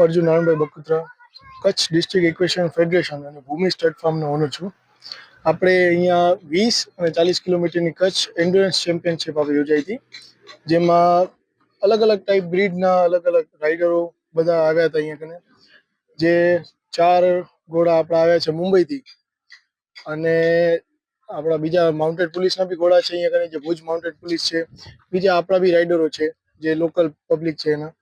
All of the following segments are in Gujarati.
Arjun Narayanbhai Bakutra, Kutch district education federation અને ભૂમિ સ્ટેટ ફાર્મનો ઓનર છું. આપણે અહીંયા 20 અને 40 કિલોમીટરની કચ્છ એન્ડ્યોરન્સ ચેમ્પિયનશિપ આપણે યોજાઈ હતી, જેમાં અલગ અલગ ટાઈપ બ્રીડના અલગ અલગ રાઇડરો બધા આવ્યા હતા અહીંયા કને. જે 4 ઘોડા આપણા આવ્યા છે મુંબઈથી, અને આપણા બીજા માઉન્ટેડ પોલીસના બી ઘોડા છે અહીંયા કને, જે ભુજ માઉન્ટેડ પોલીસ છે. બીજા આપણા બી રાઇડરો છે જે લોકલ પબ્લિક છે એના.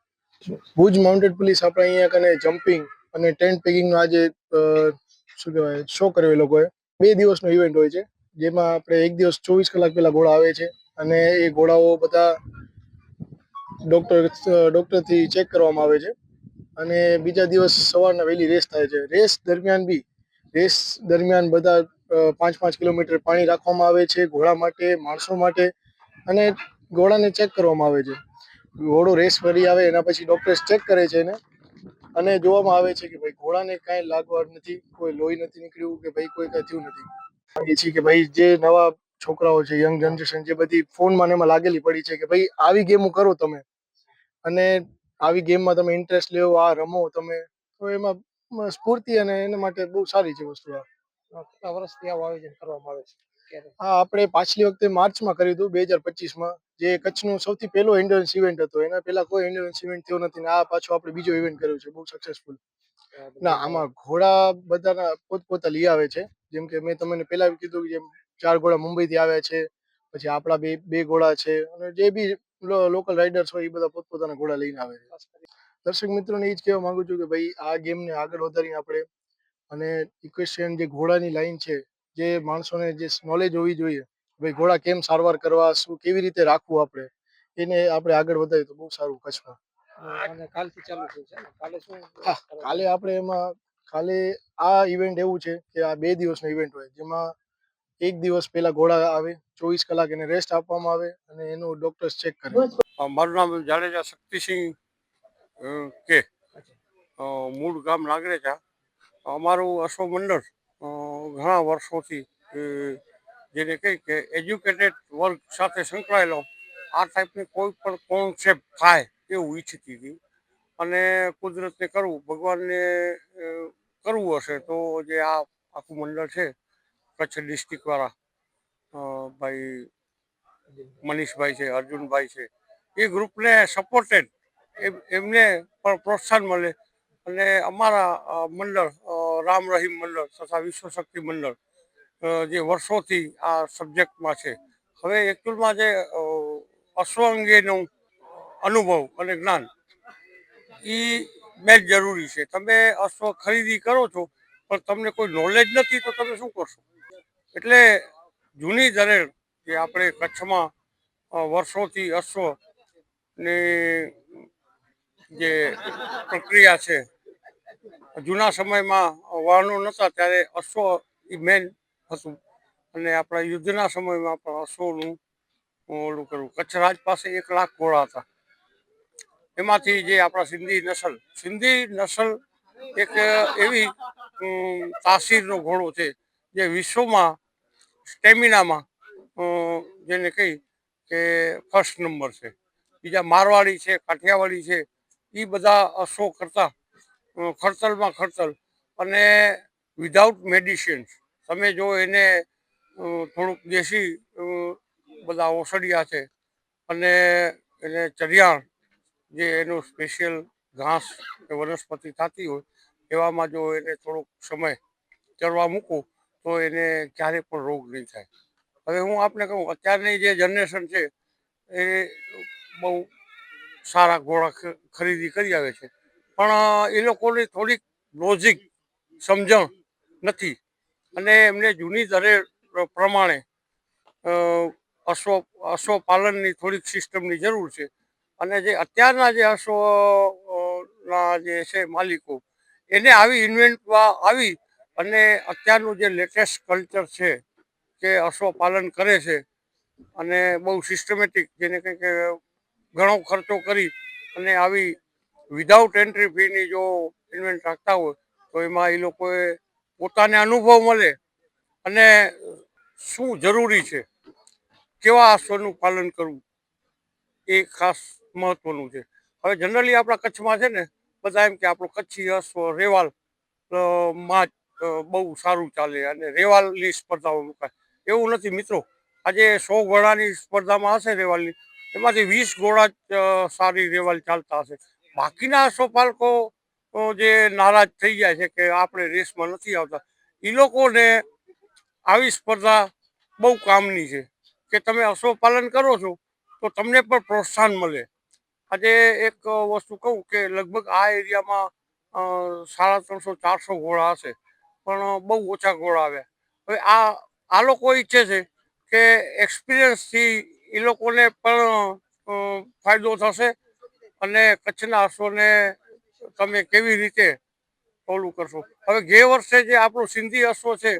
ભુજ માઉન્ટેડ પોલીસ આપણે અહીંયા કને જમ્પિંગ અને ટેન્ટ પેકિંગનો આજે શું કહેવાય શો કર્યો એ લોકોએ. 2 દિવસનો ઇવેન્ટ હોય છે, જેમાં આપણે એક દિવસ 24 કલાક પહેલા ઘોડા આવે છે, અને એ ઘોડાઓ બધા ડૉક્ટરથી ચેક કરવામાં આવે છે. અને બીજા દિવસ સવારના વહેલી રેસ થાય છે. રેસ દરમિયાન બધા 5-5 કિલોમીટર પાણી રાખવામાં આવે છે ઘોડા માટે, માણસો માટે, અને ઘોડાને ચેક કરવામાં આવે છે. ઘોડો રેસ ફરી આવે એના પછી ડૉક્ટર્સ ચેક કરે છે એને, અને જોવામાં આવે છે કે ભાઈ ઘોડાને કાંઈ લાગવા નથી, કોઈ લોહી નથી નીકળ્યું કે ભાઈ કોઈ કાંઈ થયું નથી. માનીએ છીએ કે ભાઈ જે નવા છોકરાઓ છે, યંગ જનરેશન જે બધી ફોનમાં ને એમાં લાગેલી પડી છે, કે ભાઈ આવી ગેમો કરો તમે, અને આવી ગેમમાં તમે ઇન્ટરેસ્ટ લ્યો, આ રમો તમે, તો એમાં સ્ફૂર્તિ અને એના માટે બહુ સારી છે વસ્તુ. કેટલા વર્ષથી આવું આયોજન કરવામાં આવે છે? હા, આપણે પાછલી વખતે માર્ચમાં કર્યું હતું 2025માં, જે કચ્છનું સૌથી પહેલો એન્ડ્યોરન્સ ઇવેન્ટ હતો. એના પહેલા કોઈ એન્ડ્યોરન્સ ઇવેન્ટ થયો નથી, ને આ પાછો આપણે બીજો ઇવેન્ટ કર્યો છે, બહુ સક્સેસફુલ. ના, આમાં ઘોડા બધાના પોતપોતા લઈ આવે છે. જેમ કે મેં તમને પહેલા કીધું કે જેમ 4 ઘોડા મુંબઈથી આવ્યા છે, પછી આપણા બે ઘોડા છે, અને જે બી લોકલ રાઇડર્સ હોય એ બધા પોતપોતાના ઘોડા લઈને આવે છે. દર્શક મિત્રોને એ જ કહેવા માંગુ છું કે ભાઈ આ ગેમને આગળ વધારીને આપણે, અને ઇક્વેશન જે ઘોડાની લાઈન છે, જે માણસોને જે નોલેજ હોવી જોઈએ, ભાઈ ઘોડા કેમ સારવાર કરવા, શું કેવી રીતે રાખવું આપણે, એને આપણે આગળ વધારીએ તો બહુ સારું કચ્છમાં. અને કાલથી ચાલુ થયું છે ને? કાલે શું? હા, કાલે આપણે કાલે આ ઇવેન્ટ એવું છે કે આ 2 દિવસનો ઇવેન્ટ હોય, જેમાં એક દિવસ પહેલા ઘોડા આવે, 24 કલાક એને રેસ્ટ આપવામાં આવે, અને એનું ડોક્ટર્સ ચેક કરે. મારું નામ જાડેજા શક્તિસિંહ કે, મૂળ ગામ નાગરેચા. અમારું અશ્વ મંડળ ઘણા વર્ષોથી જેને કહી કે એજ્યુકેટેડ વર્ગ સાથે સંકળાયેલો આ ટાઈપની કોઈ પણ કોન્સેપ્ટ થાય એવું ઈચ્છતી હતી. અને કુદરતને કરવું, ભગવાનને કરવું હશે તો જે આ આખું મંડળ છે કચ્છ ડિસ્ટ્રિક્ટવાળા ભાઈ મનીષભાઈ છે, અર્જુનભાઈ છે, એ ગ્રુપને સપોર્ટેડ એમને પણ પ્રોત્સાહન મળે. અને અમારા મંડળ રામ રહીમ મંડળ તથા વિશ્વશક્તિ મંડળ જે વર્ષોથી આ સબ્જેક્ટમાં છે, હવે એકચ્યુઅલમાં જે અશ્વ અંગેનું અનુભવ અને જ્ઞાન એ મેં જરૂરી છે. તમે અશ્વ ખરીદી કરો છો પણ તમને કોઈ નોલેજ નથી તો તમે શું કરશો? એટલે જૂની દરેક જે આપણે કચ્છમાં વર્ષોથી અશ્વની જે પ્રક્રિયા છે, જૂના સમયમાં વાહનો નહોતા ત્યારે અશ્વ એ મેન હતું, અને આપણા યુદ્ધના સમયમાં પણ અશ્વનું ઓલું કરવું. કચ્છ રાજ પાસે 1 લાખ ઘોડા હતા. એમાંથી જે આપણા સિંધી નસલ એક એવી તાસીરનો ઘોડો છે જે વિશ્વમાં સ્ટેમિનામાં જેને કહી કે ફર્સ્ટ નંબર છે. બીજા મારવાડી છે, કાઠિયાવાડી છે, એ બધા અશ્વો કરતા ખડતલમાં ખડતલ, અને વિધાઉટ મેડિસિન્સ. તમે જો એને થોડુંક દેશી બધા ઓસડિયા છે, અને એને ચરિયાણ જે એનું સ્પેશિયલ ઘાસ કે વનસ્પતિ થતી હોય એવામાં જો એને થોડોક સમય ચરવા મૂકું તો એને ક્યારેય પણ રોગ નહીં થાય. હવે હું આપને કહું, અત્યારની જે જનરેશન છે એ બહુ સારા ઘોડા ખરીદી કરી આવે છે, પણ એ લોકોની થોડીક લોજિક સમજણ નથી, અને એમને જૂની દરે પ્રમાણે અશ્વપાલનની થોડીક સિસ્ટમની જરૂર છે. અને જે અત્યારના જે અશ્વના જે છે માલિકો, એને આવી ઇન્વેન્ટમાં આવી અને અત્યારનું જે લેટેસ્ટ કલ્ચર છે કે અશ્વપાલન કરે છે, અને બહુ સિસ્ટમેટિક, જેને કંઈ કે ઘણો ખર્ચો કરી અને આવી વિધાઉટ એન્ટ્રી ફીની જો ઇન્વેન્ટ રાખતા હોય તો એમાં એ લોકોએ પોતાને અનુભવ મળે, અને શું જરૂરી છે, કેવા અશ્વનું પાલન કરવું, એ ખાસ મહત્વનું છે. હવે જનરલી આપણા કચ્છમાં છે ને બધા એમ કે આપણું કચ્છી અશ્વ રેવાલ માં જ બહુ સારું ચાલે અને રેવાલની સ્પર્ધાઓ મુકાય. એવું નથી મિત્રો, આજે 100 ઘોડાની સ્પર્ધામાં હશે રેવાલની, એમાંથી 20 ઘોડા જ સારી રેવાલ ચાલતા હશે. બાકીના અશ્વપાલકો જે નારાજ થઈ જાય છે કે આપણે રેસમાં નથી આવતા, એ લોકોને આવી સ્પર્ધા બહુ કામની છે કે તમે અશ્વપાલન કરો છો તો તમને પણ પ્રોત્સાહન મળે. આજે એક વસ્તુ કહું કે લગભગ આ એરિયામાં 350-400 ઘોડા હશે, પણ બહુ ઓછા ઘોડા આવ્યા. હવે આ લોકો ઈચ્છે છે કે એક્સપિરિયન્સથી એ લોકોને પણ ફાયદો થશે અને કચ્છના અશ્વને તમે કેવી રીતે ઓલું કરશો. હવે ગયા વર્ષે જે આપણું સિંધી અશ્વ છે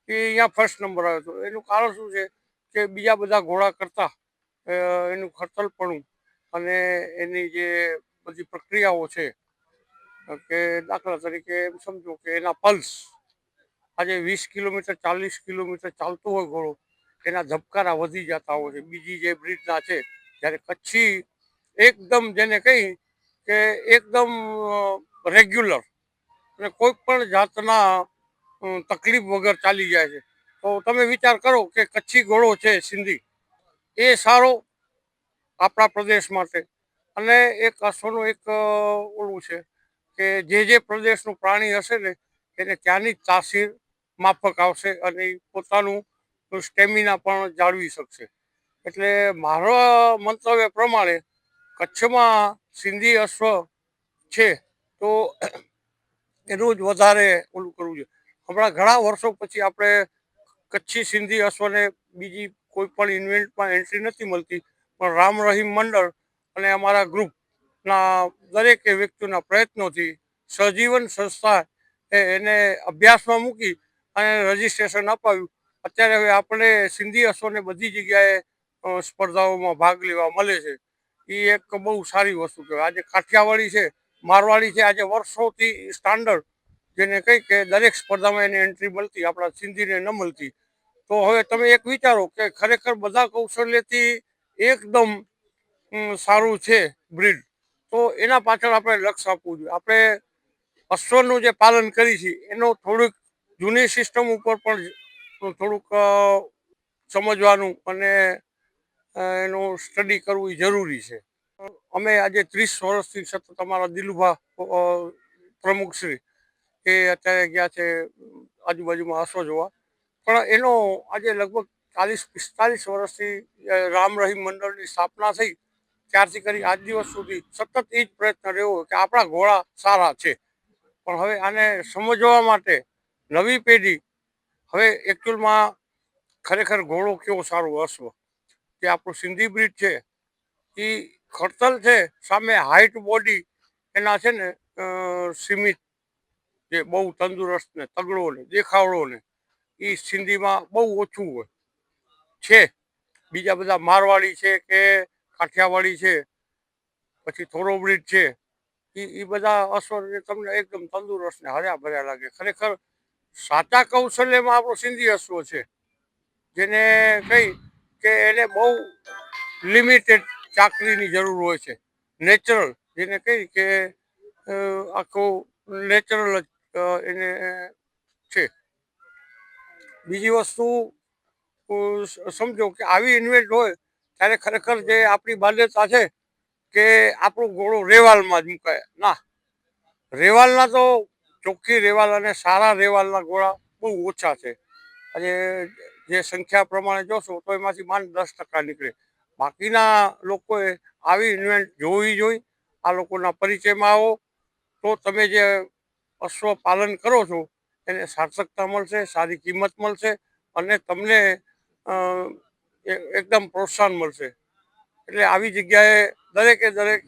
એ અહીંયા ફર્સ્ટ નંબર આવ્યો હતો. એનું કારણ શું છે કે બીજા બધા ઘોડા કરતાં એનું ખર્ચલપણું અને એની જે બધી પ્રક્રિયાઓ છે, કે દાખલા તરીકે એમ સમજો કે એના પલ્સ, આજે 20 કિલોમીટર 40 કિલોમીટર ચાલતો હોય ઘોડો, એના ધબકારા વધી જતા હોય છે. બીજી જે બ્રીડના છે, જ્યારે કચ્છી એકદમ જેને કહી કે એકદમ રેગ્યુલર અને કોઈ પણ જાતના તકલીફ વગર ચાલી જાય છે. તો તમે વિચાર કરો કે કચ્છી ઘોડો છે સિંધી, એ સારો આપણા પ્રદેશ માટે. અને એક અશ્વનું એક ઓલું છે કે જે પ્રદેશનું પ્રાણી હશે ને એને ત્યાંની જ તાસીર માફક આવશે અને એ પોતાનું સ્ટેમિના પણ જાળવી શકશે. એટલે મારા મંતવ્ય પ્રમાણે કચ્છમાં સિંધી અશ્વ છે તો એનું જ વધારે ઓલું કરવું જોઈએ. હમણાં ઘણા વર્ષો પછી આપણે કચ્છી સિંધી અશ્વને બીજી કોઈ પણ ઇવેન્ટમાં એન્ટ્રી નથી મળતી, પણ રામ રહીમ મંડળ અને અમારા ગ્રુપના દરેકે વ્યક્તિઓના પ્રયત્નોથી સહજીવન સંસ્થા એને અભ્યાસમાં મૂકી અને રજીસ્ટ્રેશન અપાવ્યું. અત્યારે હવે આપણે સિંધી અશ્વને બધી જગ્યાએ સ્પર્ધાઓમાં ભાગ લેવા મળે છે. એ એક બહુ સારી વસ્તુ કહેવાય. આજે કાઠિયાવાડી છે, મારવાડી છે, આજે વર્ષોથી સ્ટાન્ડર્ડ જેને કહી કે દરેક સ્પર્ધામાં એને એન્ટ્રી મળતી, આપણા સિંધીને ન મળતી. તો હવે તમે એક વિચારો કે ખરેખર બધા કૌશલ્યથી એકદમ સારું છે બ્રીડ, તો એના પાછળ આપણે લક્ષ્ય આપવું જોઈએ. આપણે અશ્વનું જે પાલન કરી છે એનો થોડુંક જૂની સિસ્ટમ ઉપર પણ થોડુંક સમજવાનું અને એનું સ્ટડી કરવું એ જરૂરી છે. અમે આજે 30 વર્ષથી સતત અમારા દિલુભા પ્રમુખશ્રી એ અત્યારે ગયા છે આજુબાજુમાં અશ્વ જોવા, પણ એનો આજે લગભગ 40-45 વર્ષથી રામ રહીમ મંડળની સ્થાપના થઈ ત્યારથી કરી આજ દિવસ સુધી સતત એ જ પ્રયત્ન રહ્યો કે આપણા ઘોડા સારા છે. પણ હવે આને સમજવા માટે નવી પેઢી, હવે એકચ્યુઅલમાં ખરેખર ઘોડો કેવો સારો અશ્વ કે આપણું સિંધી બ્રીડ છે એ ખડતલ છે, સામે હાઈટ બોડી એના છે ને સીમિત, જે બહુ તંદુરસ્ત ને તગડો ને દેખાવડો ને એ સિંધીમાં બહુ ઓછું હોય છે. બીજા બધા મારવાડી છે કે કાઠિયાવાડી છે, પછી થોરોબ્રીડ છે, એ બધા અશ્વ તમને એકદમ તંદુરસ્ત ને હર્યા ભર્યા લાગે. ખરેખર સાચા કૌશલ્યમાં આપણો સિંધી અશ્વ છે, જેને કહી કે એને બહુ લિમિટેડ ચાકરીની જરૂર હોય છે. નેચરલ જેને કહી કે આખું નેચરલ જ એને છે. બીજી વસ્તુ સમજો કે આવી ઇન્વેન્ટ હોય ત્યારે ખરેખર જે આપણી બાધ્યતા છે કે આપણું ઘોડું રેવાલમાં જ મુકાય. ના, રેવાલના તો ચોખ્ખી રેવાલ અને સારા રેવાલના ઘોડા બહુ ઓછા છે. આજે જે સંખ્યા પ્રમાણે જોશો તો એમાંથી માત્ર 10% નીકળે. બાકીના લોકોએ આવી ઇન્વેન્ટ જોવી જોઈએ. આ લોકોના પરિચયમાં આવો તો તમે જે અશ્વ પાલન કરો છો એને સાર્થકતા મળશે, સારી કિંમત મળશે અને તમને એકદમ પ્રોત્સાહન મળશે. એટલે આવી જગ્યાએ દરેક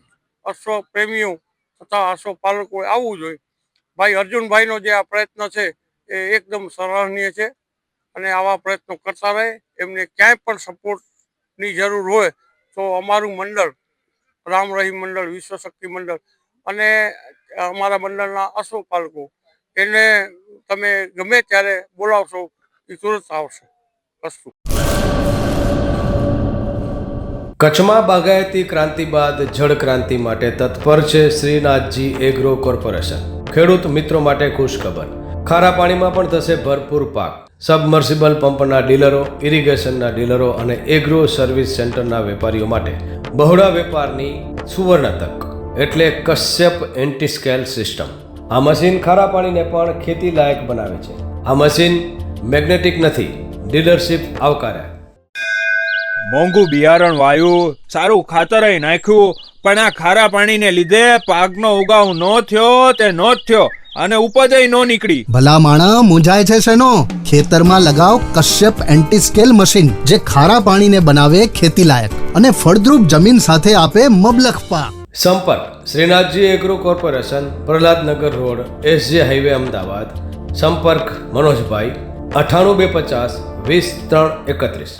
અશ્વ પ્રેમીઓ તથા અશ્વ પાલકોએ આવવું જોઈએ. ભાઈ અર્જુનભાઈનો જે આ પ્રયત્ન છે એ એકદમ સરાહનીય છે અને આવા પ્રયત્નો કરતા રહે. એમને ક્યાંય પણ સપોર્ટની જરૂર હોય તો અમારું મંડળ રામ રહીમ મંડળ, વિશ્વ શક્તિ મંડળ અને અમારા મંડળના અશ્વપાલકો એને તમે ગમે ત્યારે બોલાવશો એ તુરંત આવશે. વસ્તુ કચ્છમાં બાગાયતી ક્રાંતિ બાદ જળ ક્રાંતિ માટે તત્પર છે શ્રીનાથજી એગ્રો કોર્પોરેશન. ખેડૂત મિત્રો માટે ખુશખબર. ખારા પાણીમાં પણ થશે ભરપૂર પાક. સબમર્સિબલ પંપના ડીલરો, ઇરિગેશનના ડીલરો અને એગ્રો સર્વિસ સેન્ટરના વેપારીઓ માટે બહોળા વેપારની સુવર્ણ તક એટલે કશ્યપ એન્ટીસ્કેલ સિસ્ટમ. આ મશીન ખારા પાણીને પણ ખેતી લાયક બનાવે છે. આ મશીન મેગ્નેટિક નથી. ડીલરશીપ આવકારે. મોંઘું બિયારણ વાયું, સારું ખાતરેય નાખ્યું, પણ આ ખારા પાણીને લીધે પાકનો ઉગાવ નો થયો તે નો જ થયો અને ઉપજય નો નીકળી. ભલા માણા મૂંઝાય છે શેનો? ખેતરમાં લગાવ કશ્યપ એન્ટીસ્કેલ મશીન, જે ખારા પાણીને બનાવે ખેતી લાયક અને ફળદ્રુપ જમીન સાથે આપે મબલખ પાક. સંપર્ક Shrinathji agro corporation, Prahlad Nagar road, SJ highway, Ahmedabad. સંપર્ક મનોજભાઈ 98 250 20 3 31.